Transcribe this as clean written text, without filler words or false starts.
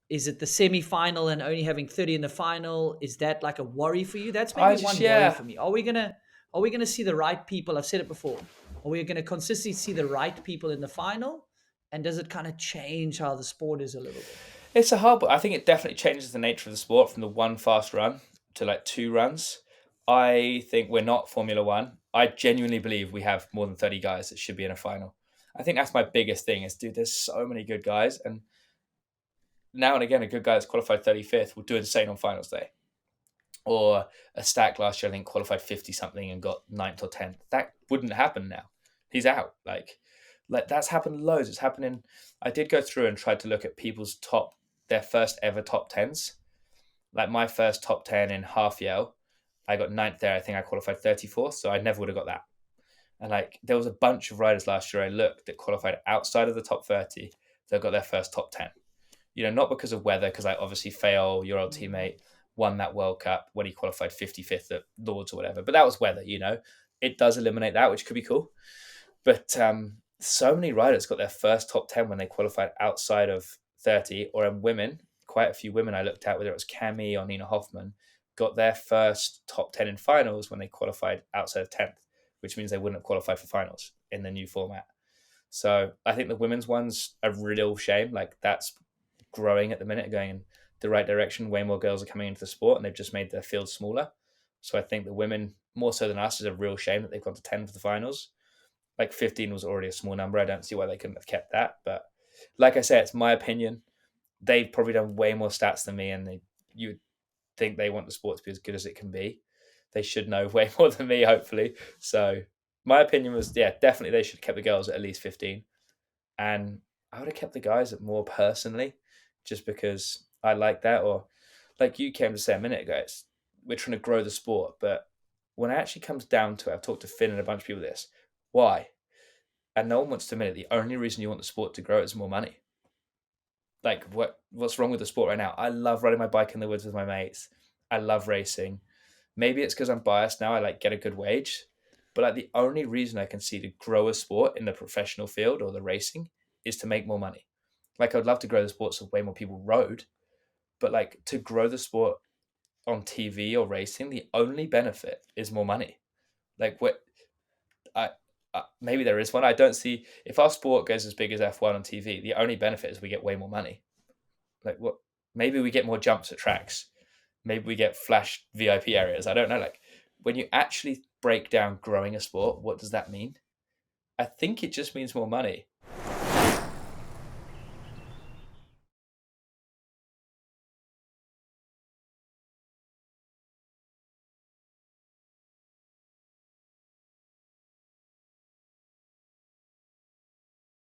Is it the semi-final and only having 30 in the final? Is that like a worry for you? That's I maybe just, one worry yeah, for me. Are we gonna see the right people? I've said it before. Are we gonna consistently see the right people in the final? And does it kind of change how the sport is a little bit? it's a hard, but I think it definitely changes the nature of the sport from the one fast run to like two runs. I think we're not Formula One. I genuinely believe we have more than 30 guys that should be in a final. I think that's my biggest thing is, dude, there's so many good guys. And now and again, a good guy that's qualified 35th will do insane on finals day. Or a stack last year, I think, qualified 50 something and got ninth or 10th. That wouldn't happen now. He's out. Like that's happened loads. It's happening. I did go through and tried to look at people's their first ever top tens. Like my first top 10 in half yell, I got ninth there. I think I qualified 34th, so I never would have got that. And like there was a bunch of riders last year I looked that qualified outside of the top 30 that got their first top 10. Not because of weather, because I obviously fail your old Mm. teammate won that World Cup when he qualified 55th at Lords or whatever. But that was weather. It does eliminate that, which could be cool. But so many riders got their first top 10 when they qualified outside of 30, or in women, quite a few women I looked at, whether it was Cami or Nina Hoffman, got their first top 10 in finals when they qualified outside of 10th, which means they wouldn't have qualified for finals in the new format. So I think the women's one's a real shame. Like that's growing at the minute, going in the right direction. Way more girls are coming into the sport, and they've just made their field smaller. So I think the women, more so than us, is a real shame that they've gone to 10 for the finals. Like 15 was already a small number. I don't see why they couldn't have kept that. But like I said, it's my opinion. They've probably done way more stats than me, and you would think they want the sport to be as good as it can be. They should know way more than me, hopefully. So my opinion was, yeah, definitely they should have kept the girls at least 15. And I would have kept the guys at more personally, just because I like that. Or like you came to say a minute ago, we're trying to grow the sport. But when it actually comes down to it, I've talked to Finn and a bunch of people this. Why? And no one wants to admit it. The only reason you want the sport to grow is more money. Like what's wrong with the sport right now? I love riding my bike in the woods with my mates. I love racing. Maybe it's because I'm biased now. I like get a good wage, but like the only reason I can see to grow a sport in the professional field or the racing is to make more money. Like I'd love to grow the sport so way more people rode, but like to grow the sport on TV or racing, the only benefit is more money. Like what I. Maybe there is one. I don't see if our sport goes as big as F1 on TV. The only benefit is we get way more money. Like what? Maybe we get more jumps at tracks. Maybe we get flash VIP areas. I don't know. Like when you actually break down growing a sport, what does that mean? I think it just means more money.